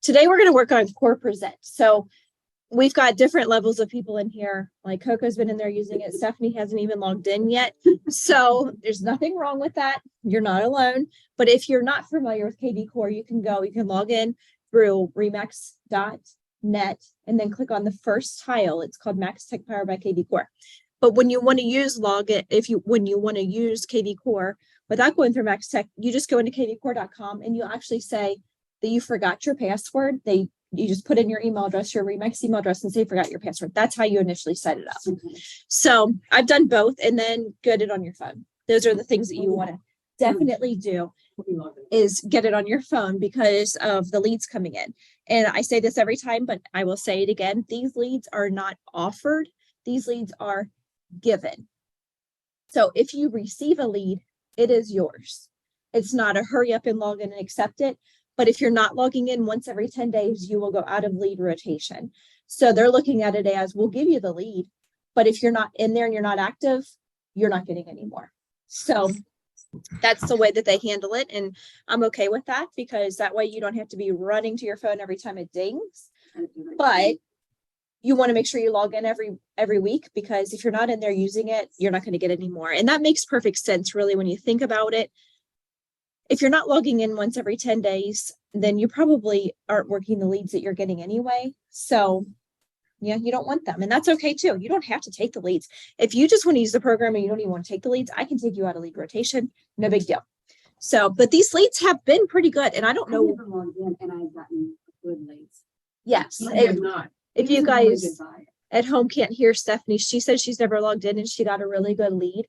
Today we're going to work on Core Present. So we've got different levels of people in here. Like Coco's been in there using it. Stephanie hasn't even logged in yet. So there's nothing wrong with that. You're not alone. But if you're not familiar with KvCore, you can log in through REMAX.net and then click on the first tile. It's called Max Tech Power by KvCore. But when you want to use when you want to use KvCore without going through Max Tech, you just go into kvcore.com and you actually say that you forgot your password. You just put in your email address, your REMAX email address, and say forgot your password. That's how you initially set it up. Okay. So I've done both, and then get it on your phone. Those are the things that you want to definitely do, is get it on your phone because of the leads coming in. And I say this every time, but I will say it again. These leads are not offered. These leads are given. So if you receive a lead, it is yours. It's not a hurry up and log in and accept it. But if you're not logging in once every 10 days, you will go out of lead rotation. So they're looking at it as, we'll give you the lead, but if you're not in there and you're not active, you're not getting any more. So that's the way that they handle it. And I'm okay with that because that way you don't have to be running to your phone every time it dings. But you want to make sure you log in every week, because if you're not in there using it, you're not going to get any more. And that makes perfect sense, really, when you think about it. If you're not logging in once every 10 days, then you probably aren't working the leads that you're getting anyway. So yeah, you don't want them. And that's okay too. You don't have to take the leads. If you just want to use the program and you don't even want to take the leads, I can take you out of lead rotation. No big deal. So, but these leads have been pretty good. And I don't know. I've never logged in and I've gotten good leads. Yes. If you guys at home can't hear Stephanie, she says she's never logged in and she got a really good lead.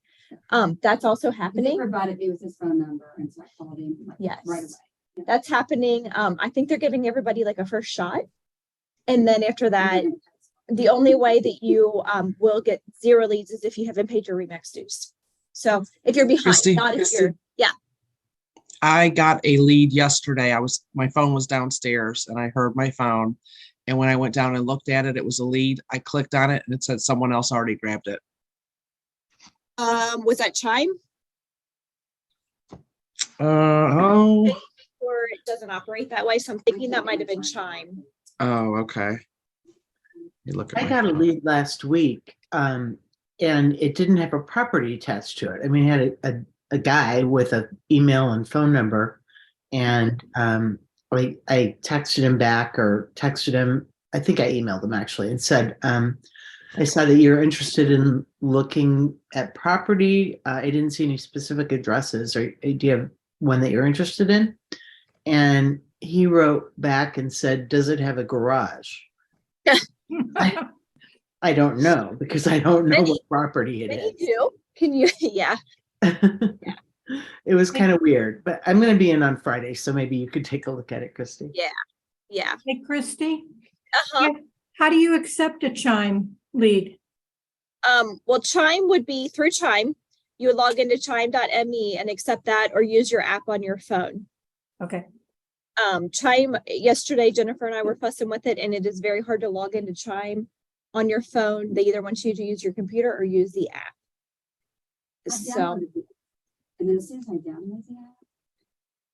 That's also happening. It was his phone number, and so I called him right away. Yeah. That's happening. I think they're giving everybody like a first shot, and then after that, the only way that you will get 0 leads is if you haven't paid your REMAX dues. So if you're behind, Kristy, not if you're I got a lead yesterday. My phone was downstairs, and I heard my phone, and when I went down and looked at it, it was a lead. I clicked on it, and it said someone else already grabbed it. Was that Chime? Oh. Or it doesn't operate that way, so I'm thinking that might have been Chime. Oh, okay. You look at I got a lead last week, and it didn't have a property attached to it. I mean, it had a guy with an email and phone number, and I texted him back, or texted him. I think I emailed him actually and said, I saw that you're interested in looking at property. I didn't see any specific addresses. Or do you have one that you're interested in? And he wrote back and said, does it have a garage? I don't know, because I don't know what property it is. You can you? Yeah. Yeah. It was kind of weird, but I'm going to be in on Friday, so maybe you could take a look at it, Kristy. Yeah. Yeah. Hey, Kristy. How do you accept a Chime lead? Well, Chime would be through Chime. You would log into chime.me and accept that, or use your app on your phone. Okay. Chime, yesterday, Jennifer and I were fussing with it, and it is very hard to log into Chime on your phone. They either want you to use your computer or use the app. So, and then as soon as I download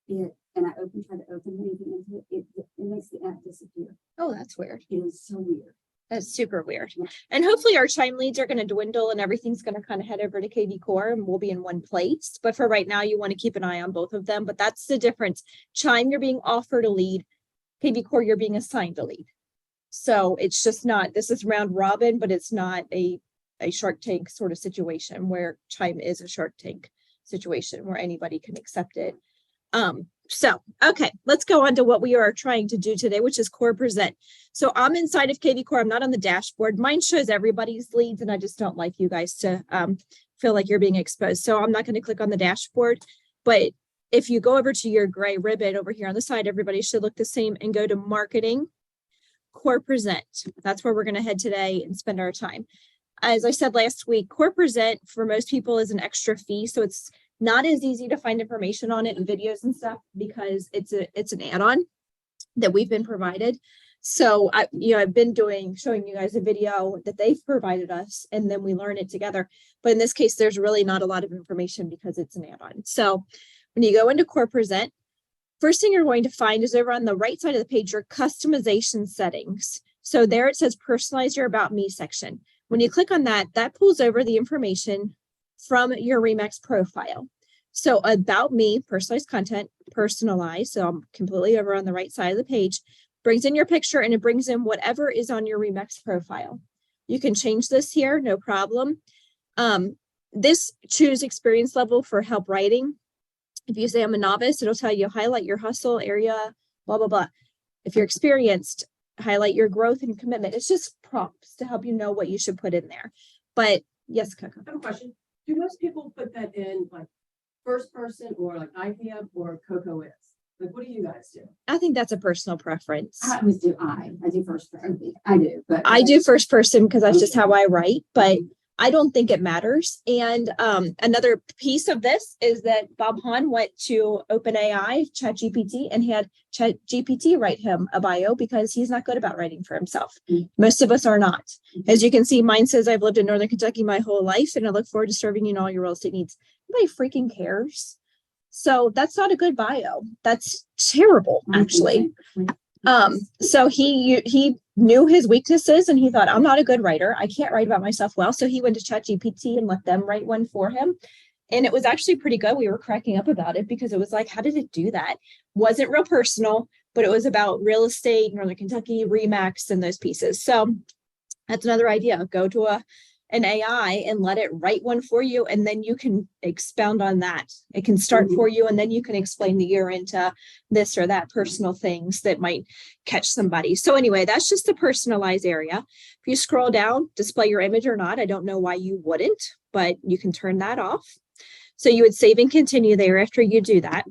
the app, and I try to open anything into it, it makes the app disappear. Oh, that's weird. It is so weird. That's super weird. And hopefully our Chime leads are going to dwindle and everything's going to kind of head over to KvCore and we'll be in one place. But for right now, you want to keep an eye on both of them. But that's the difference. Chime, you're being offered a lead. KvCore, you're being assigned a lead. So it's just not, this is round robin, but it's not a Shark Tank sort of situation, where Chime is a Shark Tank situation where anybody can accept it. So, okay, let's go on to what we are trying to do today, which is Core Present. So I'm inside of KvCore. I'm not on the dashboard. Mine shows everybody's leads, and I just don't like you guys to feel like you're being exposed. So I'm not going to click on the dashboard. But if you go over to your gray ribbon over here on the side, everybody should look the same, and go to Marketing, Core Present. That's where we're going to head today and spend our time. As I said last week, Core Present for most people is an extra fee. So it's not as easy to find information on it and videos and stuff, because it's an add-on that we've been provided. So I've been showing you guys a video that they've provided us, and then we learn it together. But in this case, there's really not a lot of information because it's an add-on. So when you go into Core Present, First thing you're going to find is over on the right side of the page, your customization settings. So there it says personalize your about me section. When you click on that, that pulls over the information from your REMAX profile. So about me, personalized content, personalized. So I'm completely over on the right side of the page, brings in your picture and it brings in whatever is on your REMAX profile. You can change this here, no problem. This choose experience level for help writing. If you say I'm a novice, it'll tell you highlight your hustle area, blah, blah, blah. If you're experienced, highlight your growth and commitment. It's just prompts to help you know what you should put in there. But yes, Coco. I have a question. Do most people put that in like first person or like I have or Coco is? Like, what do you guys do? I think that's a personal preference. I always do I do first person. I do, but I do first person because that's just how I write, but I don't think it matters. And another piece of this is that Bob Hahn went to OpenAI, ChatGPT, and had ChatGPT write him a bio because he's not good about writing for himself. Most of us are not. As you can see, mine says I've lived in Northern Kentucky my whole life and I look forward to serving you in all your real estate needs. Nobody freaking cares. So that's not a good bio. That's terrible, actually. So he knew his weaknesses and he thought, I'm not a good writer. I can't write about myself well. So he went to ChatGPT and let them write one for him. And it was actually pretty good. We were cracking up about it because it was like, how did it do that? Wasn't real personal, but it was about real estate, Northern Kentucky, REMAX, and those pieces. So that's another idea. Go to an AI and let it write one for you. And then you can expound on that. It can start for you. And then you can explain the year into this or that personal things that might catch somebody. So anyway, that's just the personalized area. If you scroll down, display your image or not, I don't know why you wouldn't, but you can turn that off. So you would save and continue there after you do that.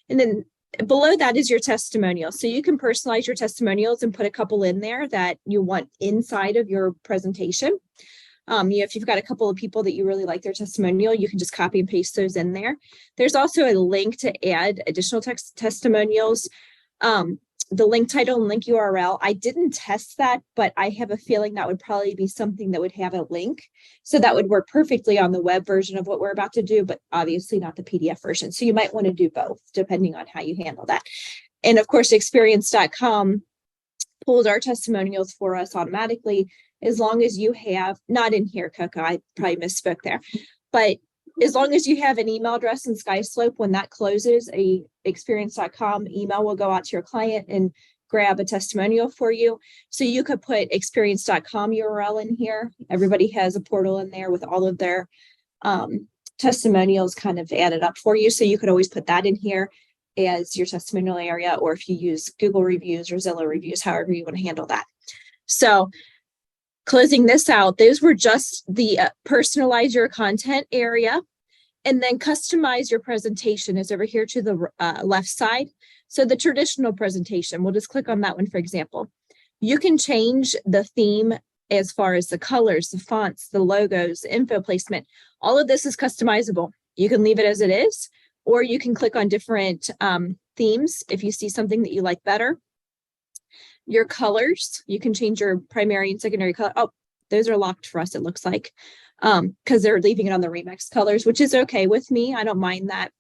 And then below that is your testimonial. So you can personalize your testimonials and put a couple in there that you want inside of your presentation. If you've got a couple of people that you really like their testimonial, you can just copy and paste those in there. There's also a link to add additional testimonials. The link title and link URL, I didn't test that, but I have a feeling that would probably be something that would have a link. So that would work perfectly on the web version of what we're about to do, but obviously not the PDF version. So you might want to do both depending on how you handle that. And of course, experience.com pulls our testimonials for us automatically. As long as you have, not in here, Coco, I probably misspoke there, but as long as you have an email address in SkySlope, when that closes, a experience.com email will go out to your client and grab a testimonial for you. So you could put experience.com URL in here. Everybody has a portal in there with all of their testimonials kind of added up for you. So you could always put that in here as your testimonial area, or if you use Google reviews or Zillow reviews, however you want to handle that. So closing this out, those were just the personalize your content area, and then customize your presentation is over here to the left side. So the traditional presentation, we'll just click on that one, for example. You can change the theme as far as the colors, the fonts, the logos, the info placement. All of this is customizable. You can leave it as it is, or you can click on different themes if you see something that you like better. Your colors, you can change your primary and secondary color. Oh, those are locked for us, it looks like, because they're leaving it on the REMAX colors, which is okay with me. I don't mind that.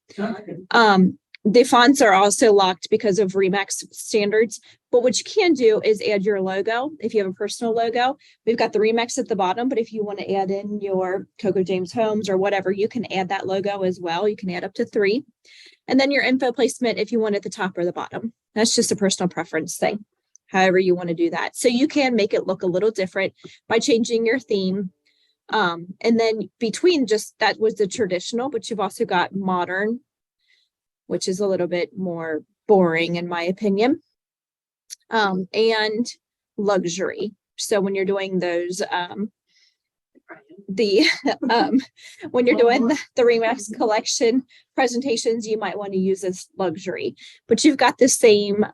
The fonts are also locked because of REMAX standards, but what you can do is add your logo. If you have a personal logo, we've got the REMAX at the bottom, but if you want to add in your Coco James Homes or whatever, you can add that logo as well. You can add up to 3. And then your info placement, if you want at the top or the bottom. That's just a personal preference thing, however you want to do that. So you can make it look a little different by changing your theme. And then between just that was the traditional, but you've also got modern, which is a little bit more boring in my opinion, and luxury. So when you're doing those, when you're doing the REMAX collection presentations, you might want to use this luxury, but you've got the same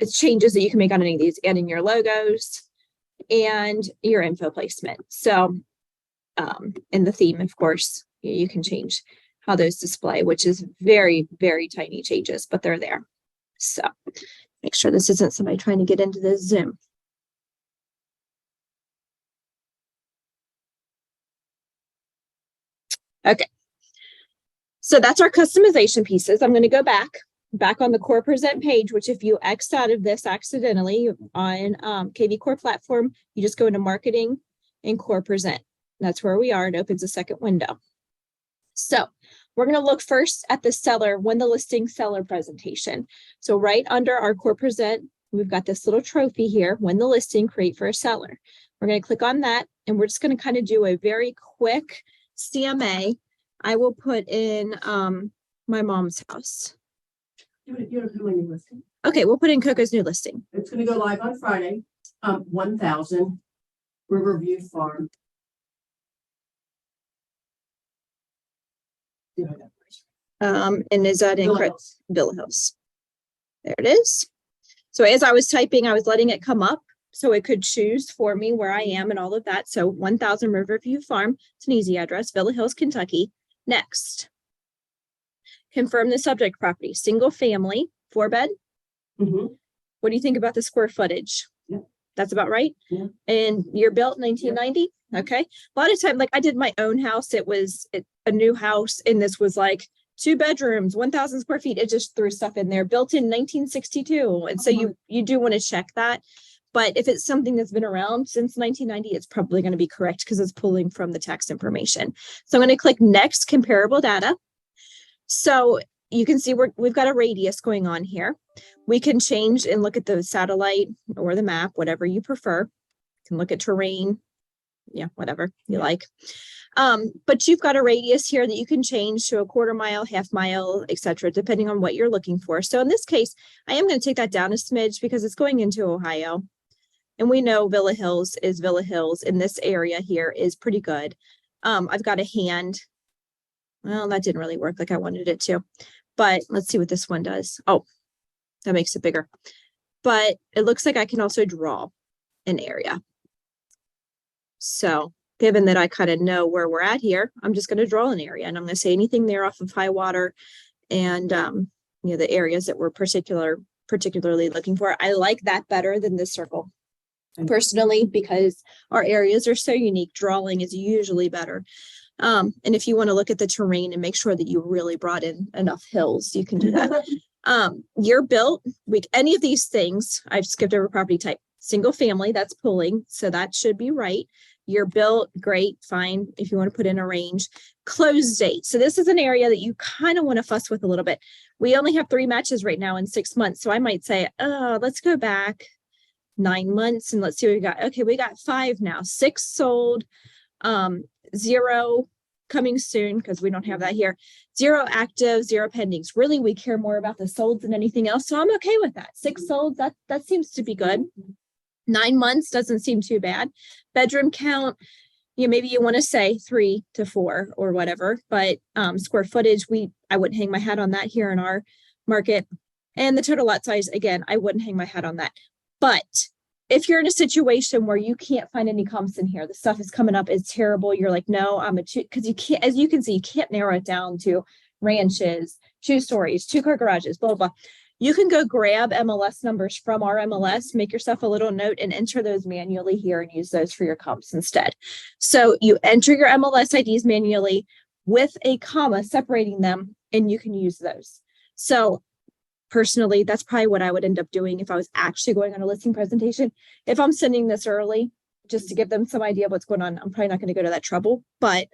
it's changes that you can make on any of these, adding your logos and your info placement. So in the theme, of course, you can change how those display, which is very, very tiny changes, but they're there. So make sure this isn't somebody trying to get into this Zoom. Okay. So that's our customization pieces. I'm going to go back. back on the core present page, which if you X out of this accidentally on KvCore platform, you just go into marketing and core present. That's where we are. It opens a second window. So we're going to look first at the seller when the listing seller presentation. So right under our core present, we've got this little trophy here, when the listing create for a seller. We're going to click on that and we're just going to kind of do a very quick CMA. I will put in my mom's house. You want to put my new listing? Okay, we'll put in Coco's new listing. It's gonna go live on Friday, 1000 Riverview Farm. Yeah, I got it. And is that in Villa Hills. Villa Hills? There it is. So as I was typing, I was letting it come up so it could choose for me where I am and all of that. So 1000 Riverview Farm, it's an easy address, Villa Hills, Kentucky. Next. Confirm the subject property, single family, 4-bed. Mhm. What do you think about the square footage? Yeah. That's about right? Yeah. And you're built 1990? Okay. A lot of time, like I did my own house, it was a new house and this was like 2 bedrooms, 1000 square feet. It just threw stuff in there, built in 1962. And so you do want to check that. But if it's something that's been around since 1990, it's probably going to be correct because it's pulling from the tax information. So I'm going to click next, comparable data. So you can see we've got a radius going on here. We can change and look at the satellite or the map, whatever you prefer. You can look at terrain. Yeah, whatever you like. But you've got a radius here that you can change to a 1/4 mile, 1/2 mile, etc., depending on what you're looking for. So in this case, I am going to take that down a smidge because it's going into Ohio. And we know Villa Hills is Villa Hills, and this area here is pretty good. I've got a hand. Well, that didn't really work like I wanted it to. But let's see what this one does. Oh, that makes it bigger. But it looks like I can also draw an area. So given that I kind of know where we're at here, I'm just going to draw an area and I'm going to say anything there off of high water and, the areas that we're particularly looking for. I like that better than this circle personally, because our areas are so unique. Drawing is usually better. And if you want to look at the terrain and make sure that you really brought in enough hills, you can do that. You're built, any of these things, I've skipped over property type, single family, that's pulling. So that should be right. You're built, great, fine. If you want to put in a range, close date. So this is an area that you kind of want to fuss with a little bit. We only have 3 matches right now in 6 months. So I might say, let's go back 9 months and let's see what we got. Okay, we got 5 now, 6 sold, 0 coming soon because we don't have that here. 0 active, 0 pendings. Really, we care more about the solds than anything else. So I'm okay with that. 6 solds, that seems to be good. 9 months doesn't seem too bad. Bedroom count, maybe you want to say 3 to 4 or whatever, but square footage, I wouldn't hang my hat on that here in our market. And the total lot size, again, I wouldn't hang my hat on that. But if you're in a situation where you can't find any comps in here, the stuff is coming up, it's terrible. You're like, no, because you can't, as you can see, you can't narrow it down to ranches, 2 stories, 2-car garages, blah, blah, blah. You can go grab MLS numbers from our MLS, make yourself a little note and enter those manually here and use those for your comps instead. So you enter your MLS IDs manually with a comma separating them, and you can use those. So personally, that's probably what I would end up doing if I was actually going on a listing presentation. If I'm sending this early, just to give them some idea of what's going on, I'm probably not going to go to that trouble. But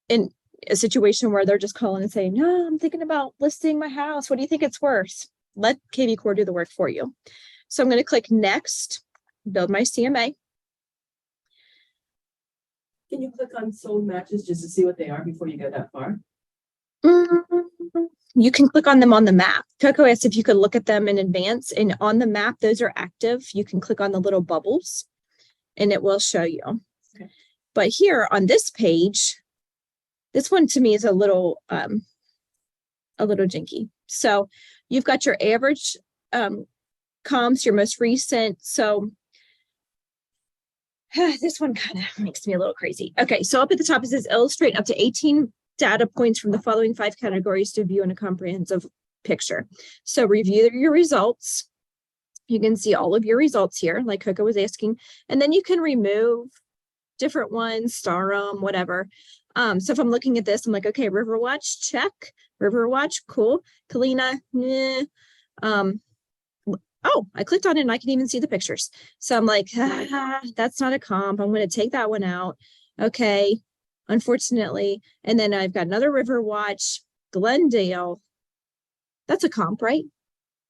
in a situation where they're just calling and saying, no, I'm thinking about listing my house. What do you think it's worth? Let KvCore do the work for you. So I'm going to click next, build my CMA. Can you click on sold matches just to see what they are before you go that far? You can click on them on the map. Coco asked if you could look at them in advance, and on the map, those are active. You can click on the little bubbles and it will show you. Okay. But here on this page, this one to me is a little jinky. So you've got your average comps, your most recent. So this one kind of makes me a little crazy. Okay, so up at the top it says illustrate up to 18 data points from the following 5 categories to view in a comprehensive picture. So review your results. You can see all of your results here, like Coco was asking, and then you can remove different ones, star them, whatever. So if I'm looking at this, I'm like, okay, Riverwatch, check. Riverwatch, cool. Kalina, nah. Oh, I clicked on it and I can even see the pictures. So I'm like, that's not a comp. I'm going to take that one out. Okay. Unfortunately. And then I've got another Riverwatch, Glendale. That's a comp, right?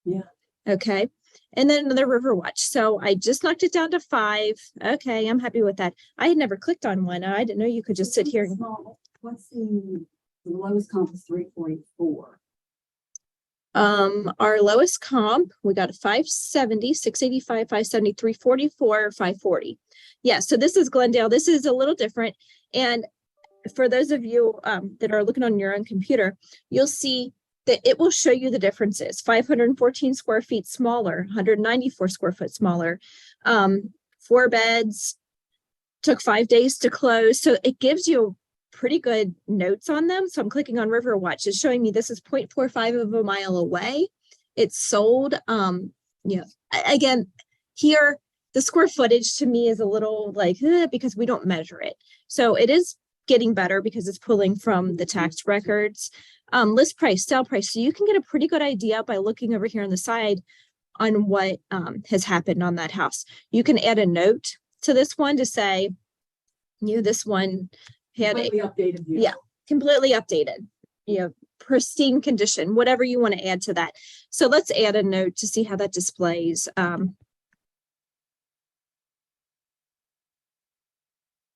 Yeah. Okay. And then another Riverwatch. So I just knocked it down to 5. Okay. I'm happy with that. I had never clicked on one. I didn't know you could just sit here. And What's the lowest comp is 344. Our lowest comp, we got a 570, 685, 570, 344, 540. Yeah, so this is Glendale. This is a little different. And for those of you that are looking on your own computer, you'll see that it will show you the differences. 514 square feet smaller, 194 square foot smaller, 4 beds, took 5 days to close. So it gives you pretty good notes on them. So I'm clicking on Riverwatch. It's showing me this is 0.45 of a mile away. It's sold. Again, here, the square footage to me is a little like, because we don't measure it. So it is getting better because it's pulling from the tax records. List price, sale price. So you can get a pretty good idea by looking over here on the side on what has happened on that house. You can add a note to this one to say, this one had Completely updated view. Yeah, completely updated, pristine condition, whatever you want to add to that. So let's add a note to see how that displays.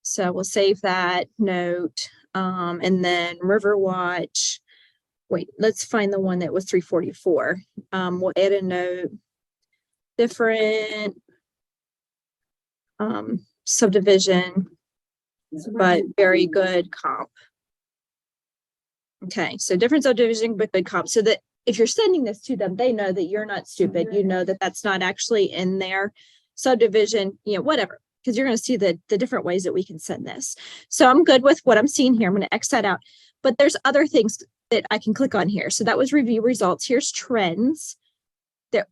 So we'll save that note, and then Riverwatch. Wait, let's find the one that was 344. We'll add a note, different subdivision, but very good comp. Okay, so different subdivision, but good comp. So that if you're sending this to them, they know that you're not stupid. You know that that's not actually in their subdivision, whatever, because you're going to see the different ways that we can send this. So I'm good with what I'm seeing here. I'm going to X that out. But there's other things that I can click on here. So that was review results. Here's trends.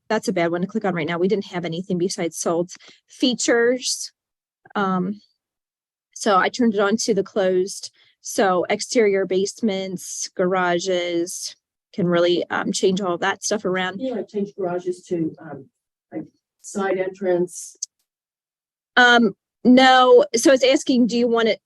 That's a bad one to click on right now. We didn't have anything besides sold. Features. So I turned it on to the closed. So exterior basements, garages, can really change all of that stuff around. Yeah, change garages to like side entrance. No. So it's asking, do you want it,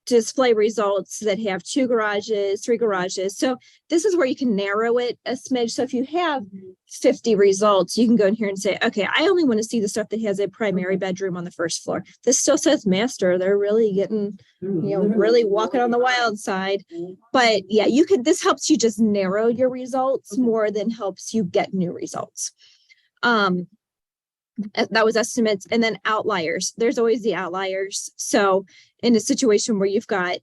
display results that have 2 garages, 3 garages. So this is where you can narrow it a smidge. So if you have 50 results, you can go in here and say, okay, I only want to see the stuff that has a primary bedroom on the first floor. This still says master. They're really getting, really walking on the wild side. But yeah, this helps you just narrow your results more than helps you get new results. That was estimates, and then outliers. There's always the outliers. So in a situation where you've got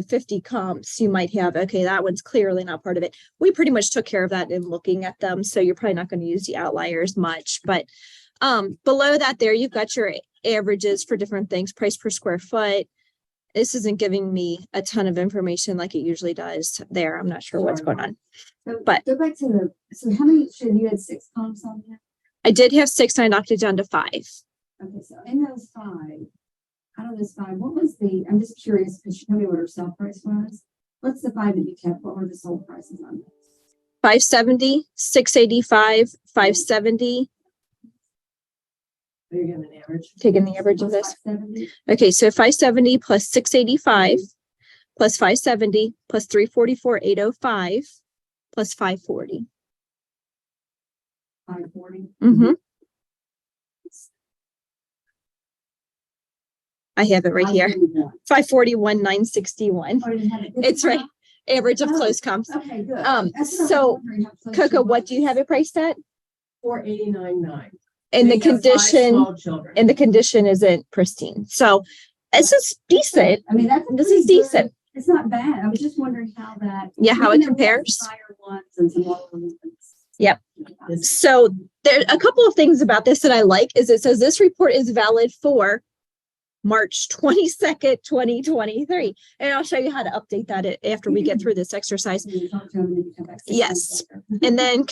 50 comps, you might have, okay, that one's clearly not part of it. We pretty much took care of that in looking at them. So you're probably not going to use the outliers much, but below that there, you've got your averages for different things, price per square foot. This isn't giving me a ton of information like it usually does there. I'm not sure what's going on. So But- go back to so how many, you had 6 comps on there? I did have 6 and I knocked it down to 5. Okay, so in those 5, out of those 5, what was I'm just curious, because you told me what her sale price was. What's the 5 that you kept? What were the sold prices on those? 570, 685, 570. You're getting an average. Taking the average of Plus this. 570? Okay, so 570 plus 685 plus 570 plus 344, 805 plus 540. 540. Mm-hmm. I have it right here. 541, 961. Oh, you have it. It's right. Average of close comps. Okay, good. Um, That's what I was so, wondering, how close Coco, you what do you was. have it priced at? 489.9. And the They have 5 condition, small children. and the condition isn't pristine. So this is decent. I mean, that's a This pretty is decent. good- It's not bad. I was just wondering how that. Yeah, how even it though we have compares. some higher ones and some lower ones. Yep. So there a couple of things about this that I like is it says this report is valid for March 22nd, 2023. And I'll show you how to update that after we get through this exercise. So you talk to them and then you come back 6 Yes. months later. And then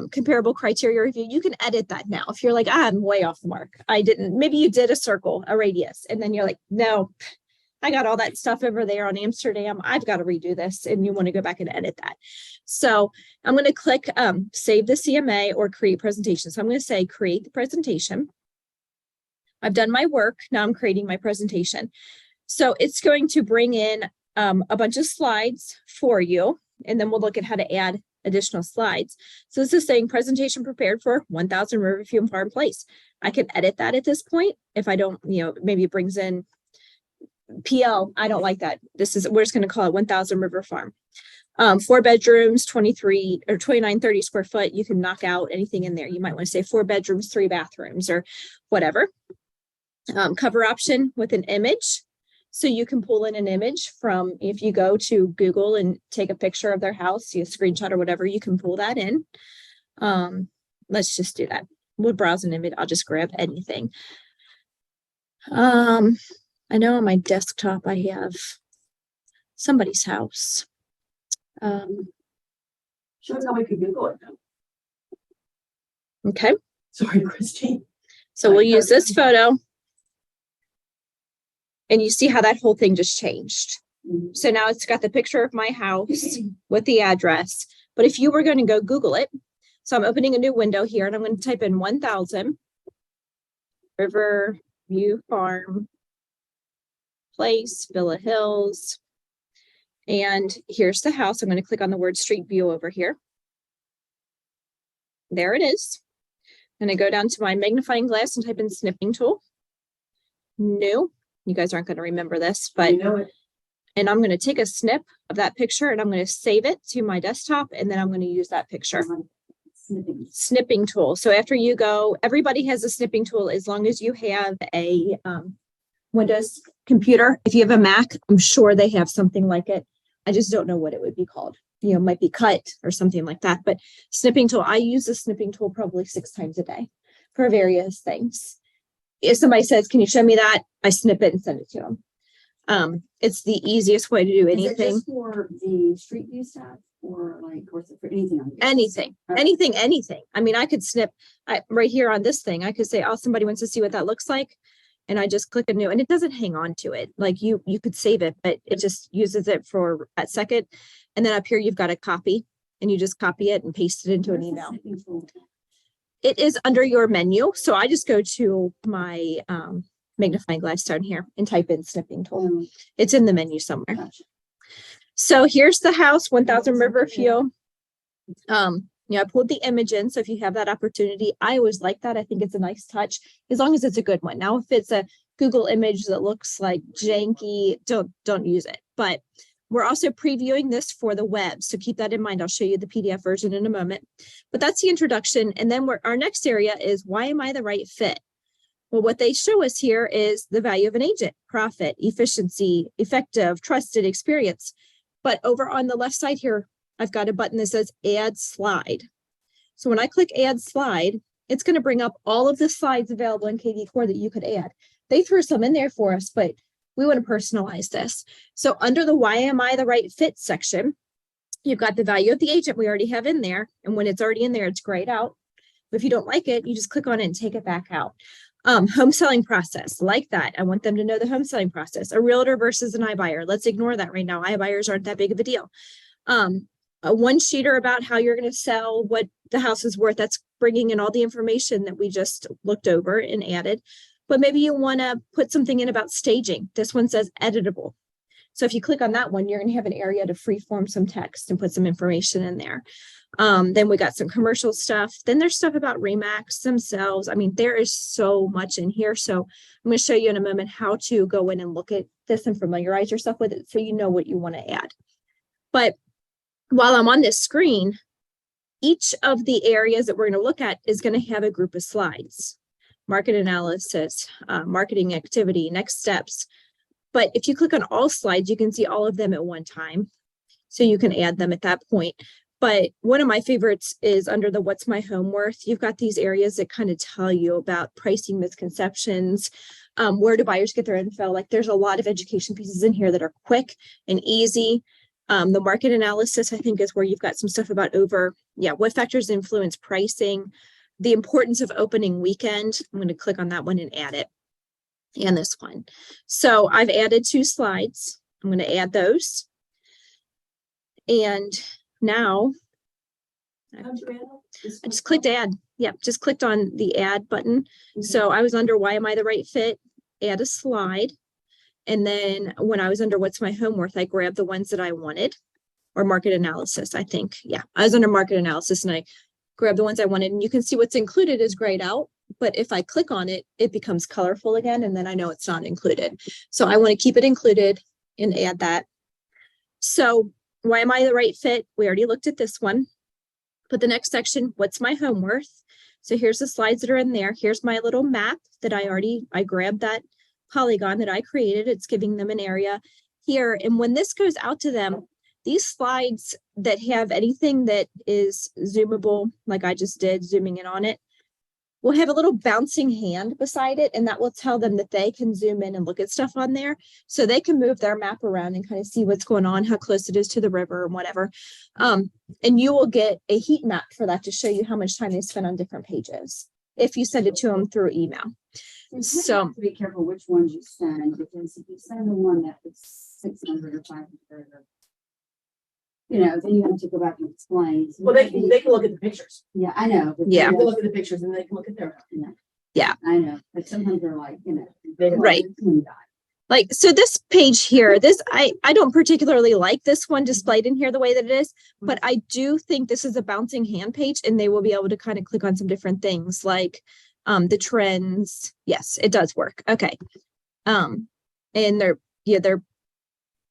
comparable criteria review. You can edit that now. If you're like, I'm way off the mark. Maybe you did a circle, a radius, and then you're like, no, I got all that stuff over there on Amsterdam. I've got to redo this, and you want to go back and edit that. So I'm going to click save the CMA or create presentation. So I'm going to say create the presentation. I've done my work. Now I'm creating my presentation. So it's going to bring in a bunch of slides for you, and then we'll look at how to add additional slides. So this is saying presentation prepared for 1000 Riverview Farm Place. I can edit that at this point. If I don't, maybe it brings in PL. I don't like that. We're just going to call it 1000 River Farm. 4 bedrooms, 23 or 2930 square foot. You can knock out anything in there. You might want to say 4 bedrooms, 3 bathrooms, or whatever. Cover option with an image. So you can pull in an image from, if you go to Google and take a picture of their house, see a screenshot or whatever, you can pull that in. Let's just do that. We'll browse an image. I'll just grab anything. I know on my desktop I have somebody's house. Show us how we could Google it though. Okay. Sorry, Kristy. So we'll use this photo. And you see how that whole thing just changed. So now it's got the picture of my house with the address. But if you were going to go Google it, so I'm opening a new window here and I'm going to type in 1000 Riverview Farm Place, Villa Hills. And here's the house. I'm going to click on the word Street View over here. There it is. I'm going to go down to my magnifying glass and type in snipping tool. New. You guys aren't going to remember this, but You know it. and I'm going to take a snip of that picture and I'm going to save it to my desktop, and then I'm going to use that picture. Snipping tool. So after you go, everybody has a snipping tool as long as you have a Windows computer. If you have a Mac, I'm sure they have something like it. I just don't know what it would be called. It might be Cut or something like that. But snipping tool, I use the snipping tool probably 6 times a day for various things. If somebody says, can you show me that? I snip it and send it to them. It's the easiest way to do Is it anything. just for the street view stuff or is it for anything? Anything. I mean, I could snip right here on this thing. I could say, oh, somebody wants to see what that looks like. And I just click a new, and it doesn't hang on to it. Like you could save it, but it just uses it for a second. And then up here, you've got a copy, and you just copy it and paste it into an email. It is under your menu. So I just go to my magnifying glass down here and type in snipping tool. It's in the menu somewhere. Gotcha. So here's the house, 1000 Riverview. I pulled the image in. So if you have that opportunity, I always like that. I think it's a nice touch as long as it's a good one. Now, if it's a Google image that looks like janky, don't use it. But we're also previewing this for the web. So keep that in mind. I'll show you the PDF version in a moment. But that's the introduction. And then our next area is, why am I the right fit? Well, what they show us here is the value of an agent: profit, efficiency, effective, trusted, experience. But over on the left side here, I've got a button that says add slide. So when I click add slide, it's going to bring up all of the slides available in KvCore that you could add. They threw some in there for us, but we want to personalize this. So under the why am I the right fit section, you've got the value of the agent we already have in there. And when it's already in there, it's grayed out. But if you don't like it, you just click on it and take it back out. Home selling process, like that. I want them to know the home selling process. A realtor versus an iBuyer. Let's ignore that right now. iBuyers aren't that big of a deal. A one-sheeter about how you're going to sell, what the house is worth. That's bringing in all the information that we just looked over and added. But maybe you want to put something in about staging. This one says editable. So if you click on that one, you're going to have an area to freeform some text and put some information in there. Then we got some commercial stuff. Then there's stuff about REMAX themselves. I mean, there is so much in here. So I'm going to show you in a moment how to go in and look at this and familiarize yourself with it so you know what you want to add. But while I'm on this screen, each of the areas that we're going to look at is going to have a group of slides: market analysis, marketing activity, next steps. But if you click on all slides, you can see all of them at one time. So you can add them at that point. But one of my favorites is under the what's my home worth. You've got these areas that kind of tell you about pricing misconceptions. Where do buyers get their info? Like, there's a lot of education pieces in here that are quick and easy. The market analysis, I think, is where you've got some stuff about what factors influence pricing, the importance of opening weekend. I'm going to click on that one and add it. and this one. So I've added 2 slides. I'm going to add those. And now How'd you add it? I just clicked add. Yep, just clicked on the add button. So I was under why am I the right fit? Add a slide. And then when I was under what's my home worth, I grabbed the ones that I wanted, or market analysis, I think. Yeah, I was under market analysis and I grabbed the ones I wanted. And you can see what's included is grayed out. But if I click on it, it becomes colorful again. And then I know it's not included. So I want to keep it included and add that. So why am I the right fit? We already looked at this one. But the next section, what's my home worth? So here's the slides that are in there. Here's my little map that I grabbed that polygon that I created. It's giving them an area here. And when this goes out to them, these slides that have anything that is zoomable, like I just did, zooming in on it, will have a little bouncing hand beside it. And that will tell them that they can zoom in and look at stuff on there. So they can move their map around and kind of see what's going on, how close it is to the river and whatever. And you will get a heat map for that to show you how much time they spend on different pages if you send it to them through email. So have to be careful which ones you send, because if you send the one that is 600 or 500 or, then you have to go back and explain. So Well, they can look at the pictures. Yeah, I know. But Yeah. They can look at the pictures and they can look at their. I know, but sometimes they're like, Right. Like, so this page here, I don't particularly like this one displayed in here the way that it is, but I do think this is a bouncing hand page and they will be able to kind of click on some different things like the trends. Yes, it does work. Okay. And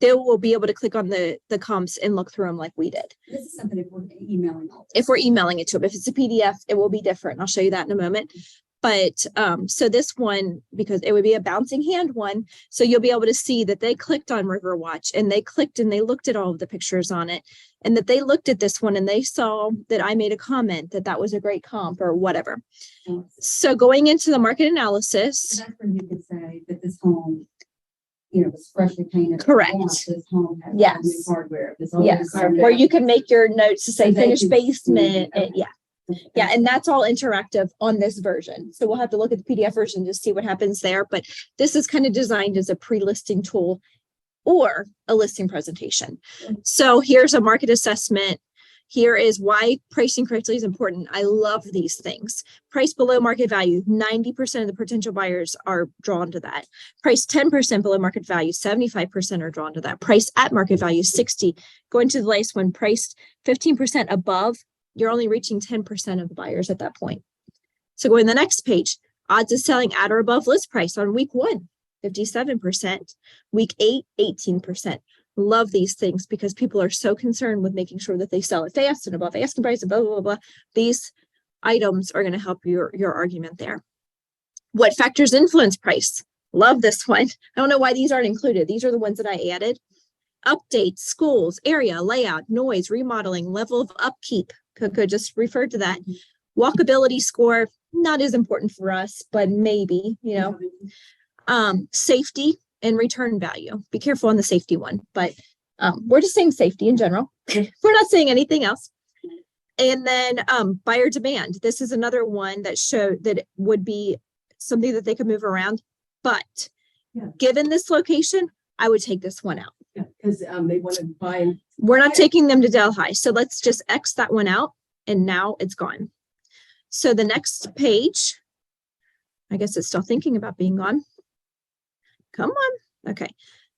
they will be able to click on the comps and look through them like we did. This is something if we're emailing all If we're emailing it to them. If it's a PDF, it will be different. I'll show you that in a moment. But so this one, because it would be a bouncing hand one, so you'll be able to see that they clicked on Riverwatch and they clicked and they looked at all of the pictures on it, and that they looked at this one and they saw that I made a comment that was a great comp or whatever. So going into the market analysis. So that's where you could say that this home, was freshly painted. Correct. This home has Yes. new hardware. This home Yes, has hardware. where you can make your notes to say So they finished can basement. see, okay. Yeah, and that's all interactive on this version. So we'll have to look at the PDF version to see what happens there. But this is kind of designed as a pre-listing tool or a listing presentation. So here's a market assessment. Here is why pricing correctly is important. I love these things. Price below market value, 90% of the potential buyers are drawn to that. Price 10% below market value, 75% are drawn to that. Price at market value, 60. Going to the last one, priced 15% above, you're only reaching 10% of the buyers at that point. So going to the next page, odds of selling at or above list price on week 1, 57%. Week 8, 18%. Love these things because people are so concerned with making sure that they sell it fast and above asking price and blah, blah, blah, blah. These items are going to help your argument there. What factors influence price? Love this one. I don't know why these aren't included. These are the ones that I added. Updates, schools, area, layout, noise, remodeling, level of upkeep. Coco just referred to that. Walkability score, not as important for us, but maybe, safety and return value. Be careful on the safety one, but we're just saying safety in general. We're not saying anything else. And then buyer demand. This is another one that showed that it would be something that they could move around. But given this location, I would take this one out. Yeah, because they want to buy. We're not taking them to Delhi. So let's just X that one out. And now it's gone. So the next page, I guess it's still thinking about being gone. Come on. Okay.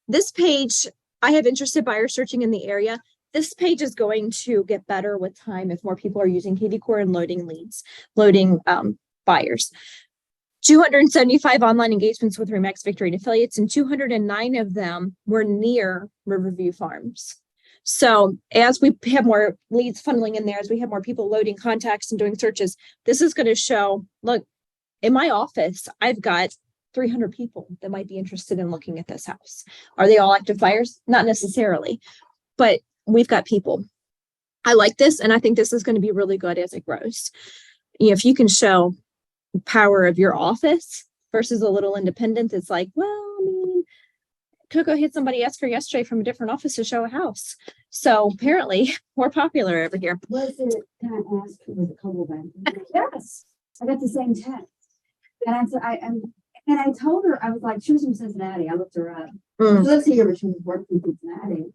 This page, I have interested buyers searching in the area. This page is going to get better with time if more people are using KvCore and loading leads, loading buyers. 275 online engagements with REMAX Victory and affiliates, and 209 of them were near Riverview Farms. So as we have more leads funneling in there, as we have more people loading contacts and doing searches, this is going to show, look, in my office, I've got 300 people that might be interested in looking at this house. Are they all active buyers? Not necessarily, but we've got people. I like this, and I think this is going to be really good as it grows. If you can show power of your office versus a little independent, it's like, well, I mean, Coco had somebody ask her yesterday from a different office to show a house. So apparently we're popular over here. Was it, can I ask, was it Coldwell Bank? Yes. I got the same text. And I said, And I told her, I was like, she was from Cincinnati. I looked her up. Mm. She lives here, but she was working in Cincinnati.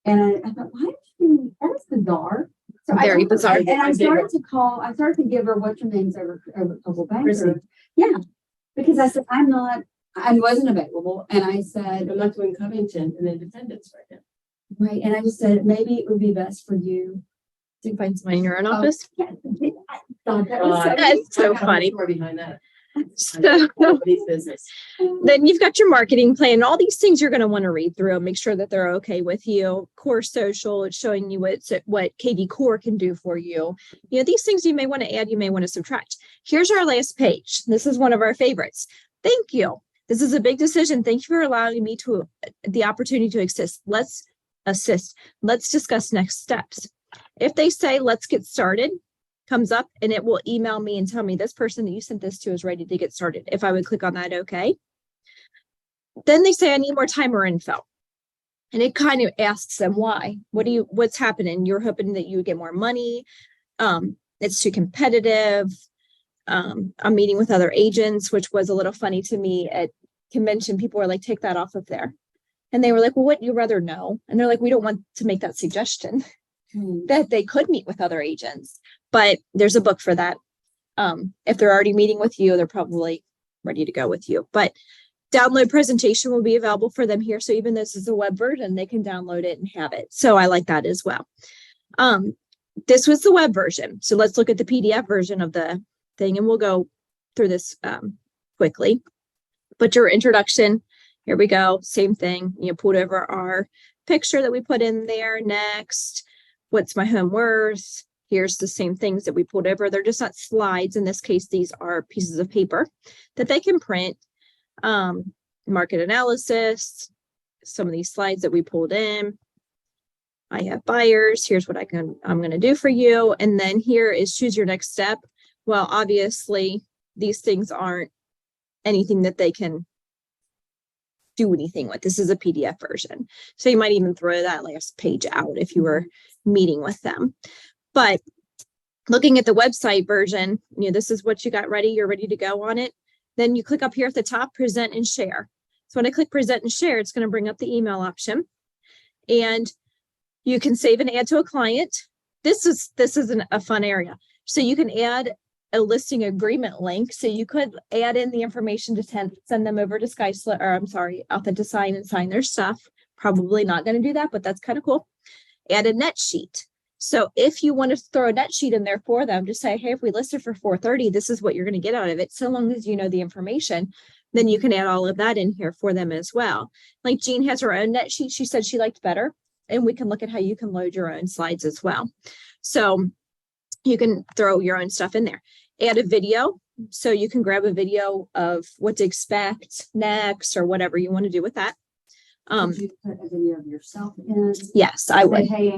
And I thought, why is she, that is bizarre. So Very told her- bizarre. And I started to give her what's her names over a couple banks. Kristy. Yeah. Because I said, I wasn't available. And I said, I'm not doing Covington and Independence right now. right. And I just said, maybe it would be best for you. To find somebody in your own office. Yeah, I thought that was so That's so I got a whole funny. story behind that. So Nobody's business. then you've got your marketing plan. All these things you're going to want to read through and make sure that they're okay with you. Core social, it's showing you what KvCore can do for you. You know, these things you may want to add, you may want to subtract. Here's our last page. This is one of our favorites. Thank you. This is a big decision. Thank you for allowing me the opportunity to assist. Let's discuss next steps. If they say, let's get started, comes up and it will email me and tell me this person that you sent this to is ready to get started. If I would click on that, okay. Then they say, I need more time or info. And it kind of asks them why. What's happening? You're hoping that you would get more money. It's too competitive. I'm meeting with other agents, which was a little funny to me at convention. People were like, take that off of there. And they were like, well, what you rather know? And they're like, we don't want to make that suggestion that they could meet with other agents, but there's a book for that. If they're already meeting with you, they're probably ready to go with you, but download presentation will be available for them here. So even though this is a web version, they can download it and have it. So I like that as well. This was the web version. So let's look at the PDF version of the thing and we'll go through this quickly. But your introduction, here we go. Same thing. You put over our picture that we put in there. Next, what's my home worth? Here's the same things that we pulled over. They're just not slides. In this case, these are pieces of paper that they can print. Market analysis, some of these slides that we pulled in. I have buyers. Here's what I'm going to do for you. And then here is choose your next step. Well, obviously, these things aren't anything that they can do anything with. This is a PDF version. So you might even throw that last page out if you were meeting with them. But looking at the website version, this is what you got ready. You're ready to go on it. Then you click up here at the top, present and share. So when I click present and share, it's going to bring up the email option. And you can save and add to a client. This is a fun area. So you can add a listing agreement link. So you could add in the information to send them over to Authenticsign and sign their stuff. Probably not going to do that, but that's kind of cool. Add a net sheet. So if you want to throw a net sheet in there for them, just say, hey, if we list it for $430, this is what you're going to get out of it. So long as you know the information, then you can add all of that in here for them as well. Like Jean has her own net sheet. She said she liked better. And we can look at how you can load your own slides as well. So you can throw your own stuff in there. Add a video. So you can grab a video of what to expect next or whatever you want to do with that. Could you put a video of yourself in? Yes, I would. Hey,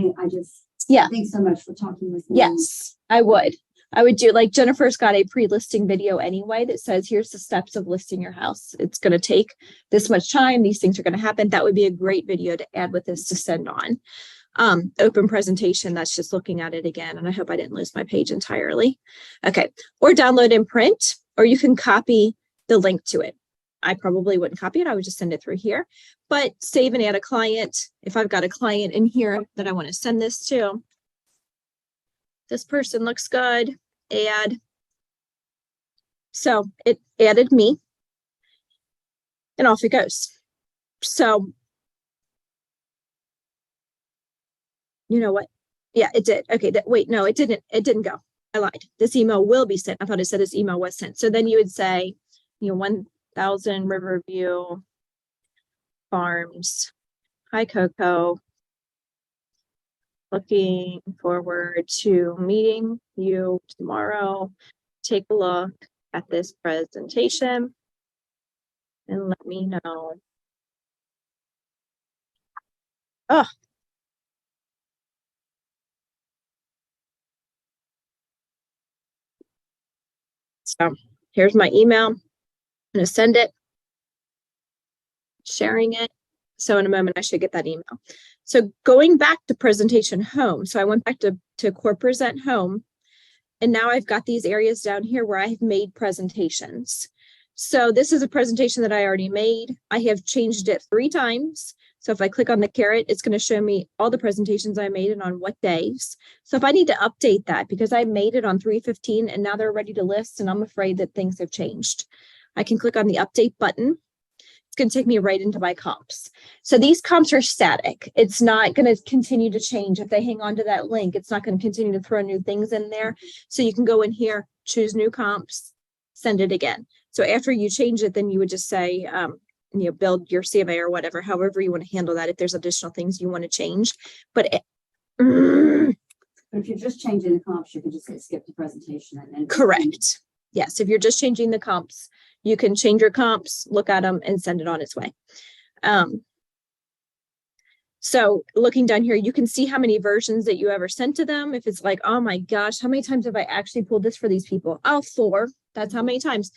Yeah. Thanks so much for talking with me. Yes, I would. I would do, like Jennifer's got a pre-listing video anyway that says, here's the steps of listing your house. It's going to take this much time. These things are going to happen. That would be a great video to add with this to send on. Open presentation. That's just looking at it again. And I hope I didn't lose my page entirely. Okay. Or download and print, or you can copy the link to it. I probably wouldn't copy it. I would just send it through here, but save and add a client. If I've got a client in here that I want to send this to, this person looks good, add. So it added me and off it goes. So, you know what? Yeah, it did. Okay. Wait, no, it didn't. It didn't go. I lied. This email will be sent. I thought it said this email was sent. So then you would say, 1000 Riverview Farms. Hi, Coco. Looking forward to meeting you tomorrow. Take a look at this presentation and let me know. Oh. So here's my email. I'm going to send it, sharing it. So in a moment, I should get that email. So going back to presentation home. So I went back to core present home. And now I've got these areas down here where I have made presentations. So this is a presentation that I already made. I have changed it 3 times. So if I click on the caret, it's going to show me all the presentations I made and on what days. So if I need to update that because I made it on 3/15 and now they're ready to list and I'm afraid that things have changed, I can click on the update button. It's going to take me right into my comps. So these comps are static. It's not going to continue to change. If they hang on to that link, it's not going to continue to throw new things in there. So you can go in here, choose new comps, send it again. So after you change it, then you would just say, build your CMA or whatever, however you want to handle that. If there's additional things you want to change, but But if you're just changing the comps, you can just say skip the presentation and correct. Yes. If you're just changing the comps, you can change your comps, look at them and send it on its way. So looking down here, you can see how many versions that you ever sent to them. If it's like, oh my gosh, how many times have I actually pulled this for these people? Oh, 4. That's how many times.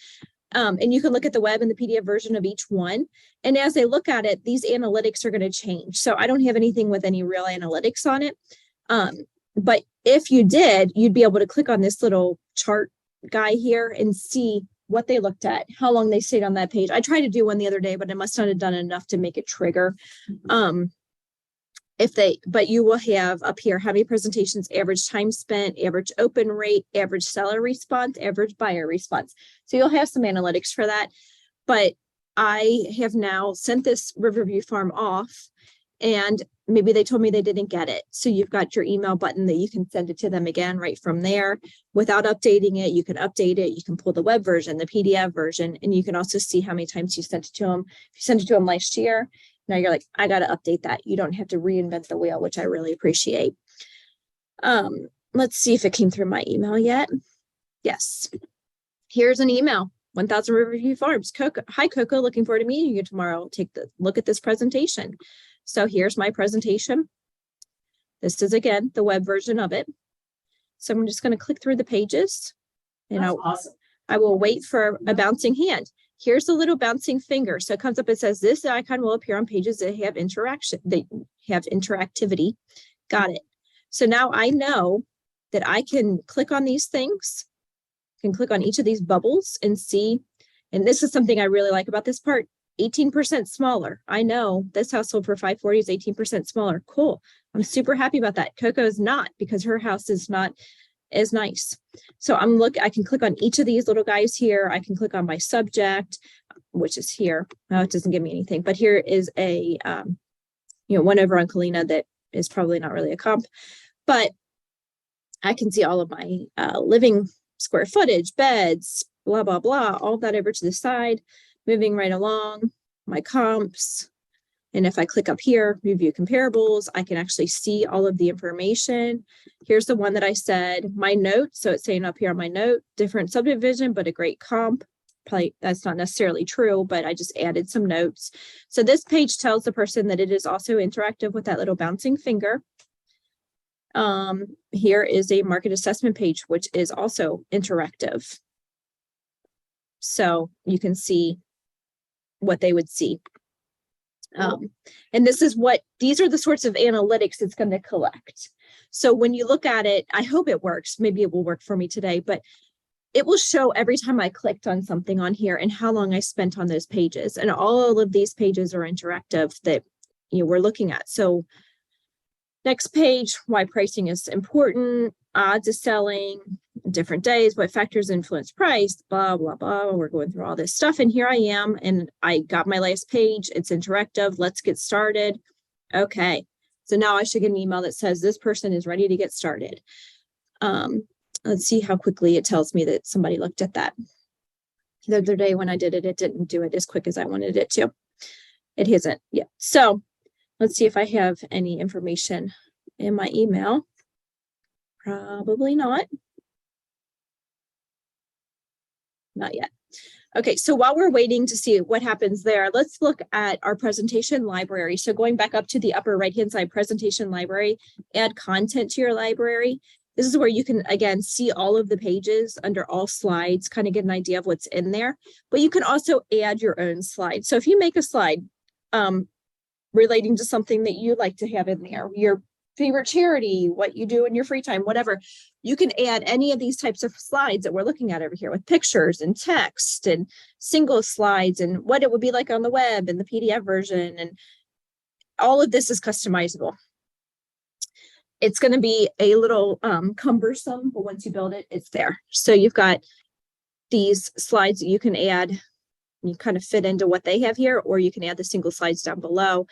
And you can look at the web and the PDF version of each one. And as they look at it, these analytics are going to change. So I don't have anything with any real analytics on it. But if you did, you'd be able to click on this little chart guy here and see what they looked at, how long they stayed on that page. I tried to do one the other day, but I must not have done enough to make it trigger. But you will have up here how many presentations, average time spent, average open rate, average seller response, average buyer response. So you'll have some analytics for that. But I have now sent this Riverview Farm off and maybe they told me they didn't get it. So you've got your email button that you can send it to them again right from there without updating it. You can update it. You can pull the web version, the PDF version, and you can also see how many times you sent it to them. If you sent it to them last year, now you're like, I got to update that. You don't have to reinvent the wheel, which I really appreciate. Let's see if it came through my email yet. Yes. Here's an email. 1000 Riverview Farms. Coco. Hi, Coco. Looking forward to meeting you tomorrow. Take the look at this presentation. So here's my presentation. This is, again, the web version of it. So I'm just going to click through the pages. And Awesome. I will wait for a bouncing hand. Here's the little bouncing finger. So it comes up, it says this icon will appear on pages that have interaction, they have interactivity. Got it. So now I know that I can click on these things, can click on each of these bubbles and see. And this is something I really like about this part. 18% smaller. I know this household for 540 is 18% smaller. Cool. I'm super happy about that. Coco is not, because her house is not as nice. So I can click on each of these little guys here. I can click on my subject, which is here. No, it doesn't give me anything, but here is a, one over on Kalina that is probably not really a comp, but I can see all of my living square footage, beds, blah, blah, blah, all that over to the side, moving right along, my comps. And if I click up here, review comparables, I can actually see all of the information. Here's the one that I said, my note. So it's saying up here on my note, different subdivision, but a great comp. Probably that's not necessarily true, but I just added some notes. So this page tells the person that it is also interactive with that little bouncing finger. Here is a market assessment page, which is also interactive. So you can see what they would see. And these are the sorts of analytics it's going to collect. So when you look at it, I hope it works. Maybe it will work for me today, but it will show every time I clicked on something on here and how long I spent on those pages. And all of these pages are interactive that we're looking at. So next page, why pricing is important, odds of selling, different days, what factors influence price, blah, blah, blah. We're going through all this stuff. And here I am, and I got my last page. It's interactive. Let's get started. Okay. So now I should get an email that says this person is ready to get started. Let's see how quickly it tells me that somebody looked at that. The other day when I did it, it didn't do it as quick as I wanted it to. It hasn't yet. So let's see if I have any information in my email. Probably not. Not yet. Okay, so while we're waiting to see what happens there, let's look at our presentation library. So going back up to the upper right-hand side, presentation library, add content to your library. This is where you can, again, see all of the pages under all slides, kind of get an idea of what's in there. But you can also add your own slide. So if you make a slide relating to something that you like to have in there, your favorite charity, what you do in your free time, whatever. You can add any of these types of slides that we're looking at over here with pictures and text and single slides and what it would be like on the web and the PDF version. And all of this is customizable. It's going to be a little cumbersome, but once you build it, it's there. So you've got these slides that you can add. You kind of fit into what they have here, or you can add the single slides down below.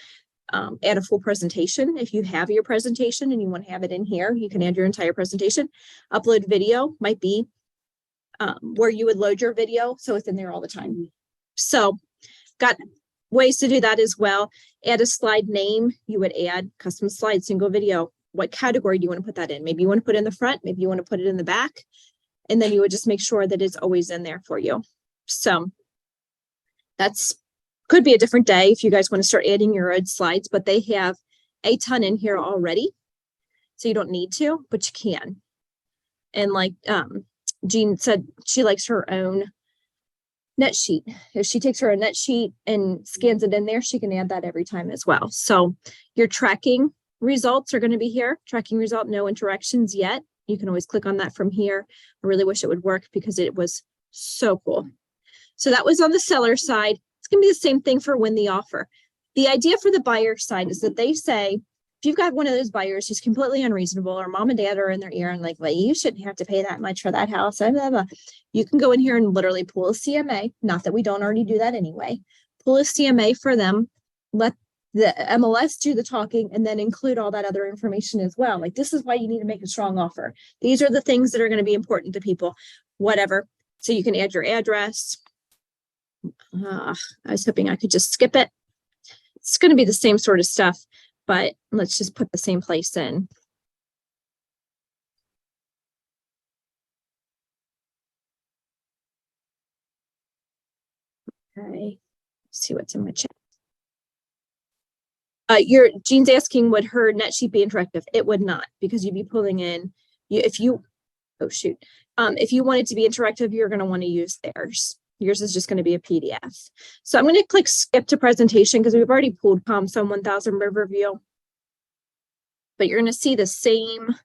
Add a full presentation. If you have your presentation and you want to have it in here, you can add your entire presentation. Upload video might be where you would load your video, so it's in there all the time. So got ways to do that as well. Add a slide name. You would add custom slide, single video. What category do you want to put that in? Maybe you want to put it in the front, maybe you want to put it in the back, and then you would just make sure that it's always in there for you. So that's could be a different day if you guys want to start adding your own slides, but they have a ton in here already. So you don't need to, but you can. And like Jean said, she likes her own net sheet. If she takes her own net sheet and scans it in there, she can add that every time as well. So your tracking results are going to be here. Tracking result, no interactions yet. You can always click on that from here. I really wish it would work because it was so cool. So that was on the seller side. It's going to be the same thing for win the offer. The idea for the buyer side is that they say, if you've got one of those buyers who's completely unreasonable, or mom and dad are in their ear and like, well, you shouldn't have to pay that much for that house, blah, blah, blah. You can go in here and literally pull a CMA. Not that we don't already do that anyway. Pull a CMA for them, let the MLS do the talking, and then include all that other information as well. Like, this is why you need to make a strong offer. These are the things that are going to be important to people, whatever. So you can add your address. I was hoping I could just skip it. It's going to be the same sort of stuff, but let's just put the same place in. Okay, see what's in my chat. Jean's asking, would her net sheet be interactive? It would not, because you'd be pulling in, if you want it to be interactive, you're going to want to use theirs. Yours is just going to be a PDF. So I'm going to click skip to presentation because we've already pulled ComSum 1000 Riverview. But you're going to see the same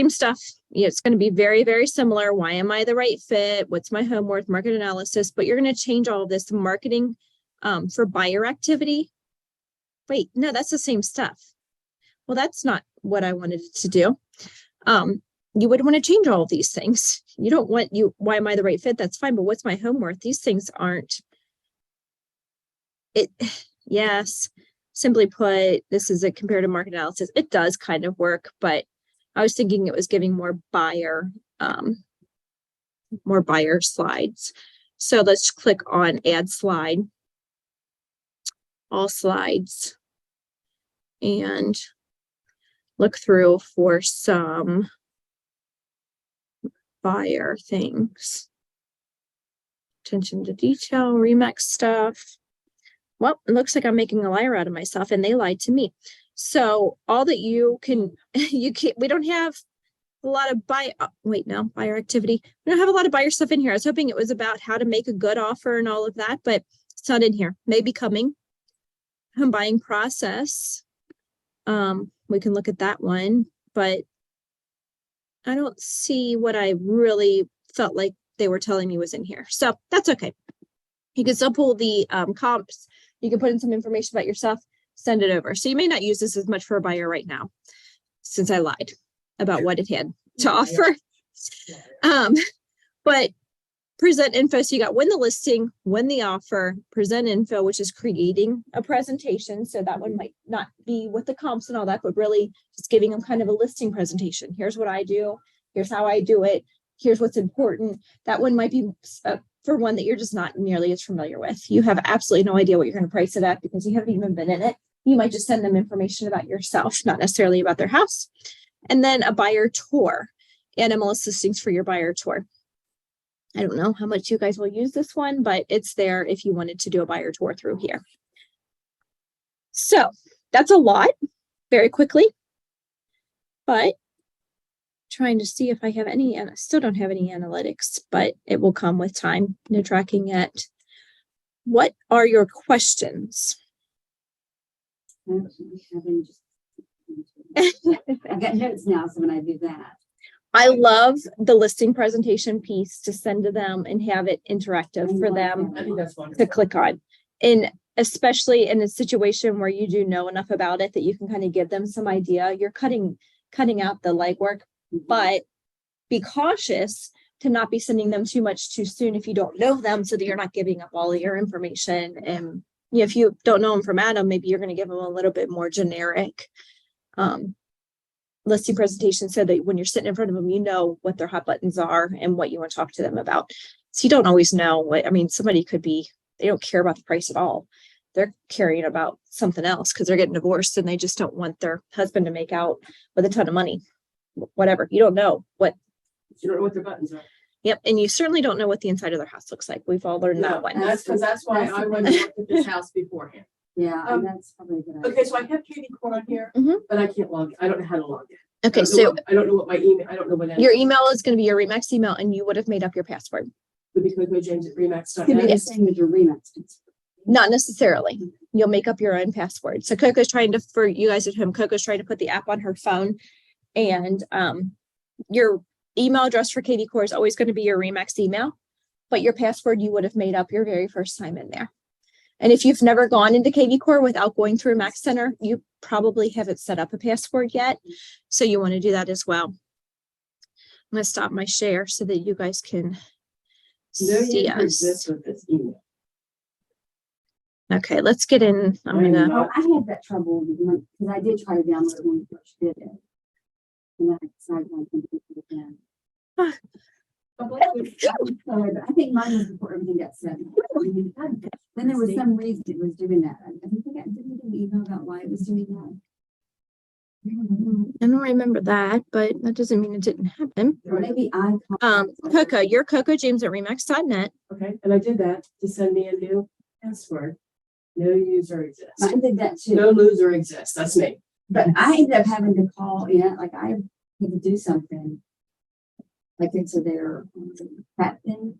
stuff. Yeah, it's going to be very, very similar. Why am I the right fit? What's my home worth? Market analysis. But you're going to change all of this to marketing for buyer activity. Wait, no, that's the same stuff. Well, that's not what I wanted it to do. You would want to change all of these things. You don't want why am I the right fit? That's fine. But what's my home worth? These things aren't it. Yes. Simply put, this is a comparative market analysis. It does kind of work, but I was thinking it was giving more buyer slides. So let's click on add slide, all slides, and look through for some buyer things. Attention to detail, REMAX stuff. Well, it looks like I'm making a liar out of myself, and they lied to me. So all that you can, we don't have a lot of buyer activity. We don't have a lot of buyer stuff in here. I was hoping it was about how to make a good offer and all of that, but it's not in here. Maybe coming. Home buying process. We can look at that one, but I don't see what I really felt like they were telling me was in here. So that's okay. You can still pull the comps. You can put in some information about yourself, send it over. So you may not use this as much for a buyer right now, since I lied about what it had to offer. But present info. So you got win the listing, win the offer, present info, which is creating a presentation. So that one might not be with the comps and all that, but really just giving them kind of a listing presentation. Here's what I do. Here's how I do it. Here's what's important. That one might be for one that you're just not nearly as familiar with. You have absolutely no idea what you're going to price it at because you haven't even been in it. You might just send them information about yourself, not necessarily about their house. And then a buyer tour and MLS listings for your buyer tour. I don't know how much you guys will use this one, but it's there if you wanted to do a buyer tour through here. So that's a lot very quickly, but trying to see if I have any, and I still don't have any analytics, but it will come with time. No tracking yet. What are your questions? I've got notes now, so when I do that. I love the listing presentation piece to send to them and have it interactive for them I think that's wonderful. to click on. And especially in a situation where you do know enough about it that you can kind of give them some idea. You're cutting out the legwork, but be cautious to not be sending them too much too soon if you don't know them, so that you're not giving up all of your information. And if you don't know them from Adam, maybe you're going to give them a little bit more generic listing presentation, so that when you're sitting in front of them, you know what their hot buttons are and what you want to talk to them about. So you don't always know what, I mean, somebody could be, they don't care about the price at all. They're caring about something else because they're getting divorced and they just don't want their husband to make out with a ton of money, whatever. You don't know what. You don't know what their buttons are. Yep. And you certainly don't know what the inside of their house looks like. We've all learned No, that one. that's because that's why I went to look at this house beforehand. Yeah, Um, that's probably a good. idea. Okay, so I have KvCore on here, Mhm. but I can't log. I don't know how to log in. Okay. I don't know So I don't know what my email. I don't know what that your is. email is going to be your REMAX email, and you would have made up your password. Would be KvCore@REMAX.net. It's gonna be the same with your remix. Not necessarily. You'll make up your own password. So Coco's trying to, for you guys at home, Coco's trying to put the app on her phone, and your email address for KvCore is always going to be your REMAX email, but your password you would have made up your very first time in there. And if you've never gone into KvCore without going through REMAX Center, you probably haven't set up a password yet. So you want to do that as well. I'm going to stop my share so that you guys can No see user us. exists with this email. Okay, let's get in. I'm going to. Oh, I had that trouble because I did try to download it when we first did it. And then I decided I couldn't do it again. Sorry, but I think mine was before everything got set. Then there was some reason it was doing that. I think I didn't get an email about why it was doing that. I don't remember that, but that doesn't mean it didn't happen. Or maybe I. Coco, you're Coco James at remax.net. Okay, and I did that to send me a new password. No user exists. I did that too. No loser exists. That's me. But I ended up having to call, like I had to do something. Like into their chat thing.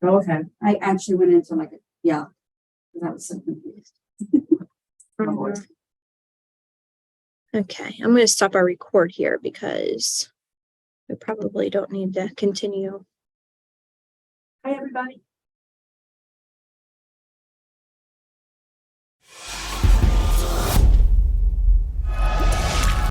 Oh, okay. I actually went into like, because I was so confused. Okay, I'm going to stop our record here because we probably don't need to continue. Hi, everybody.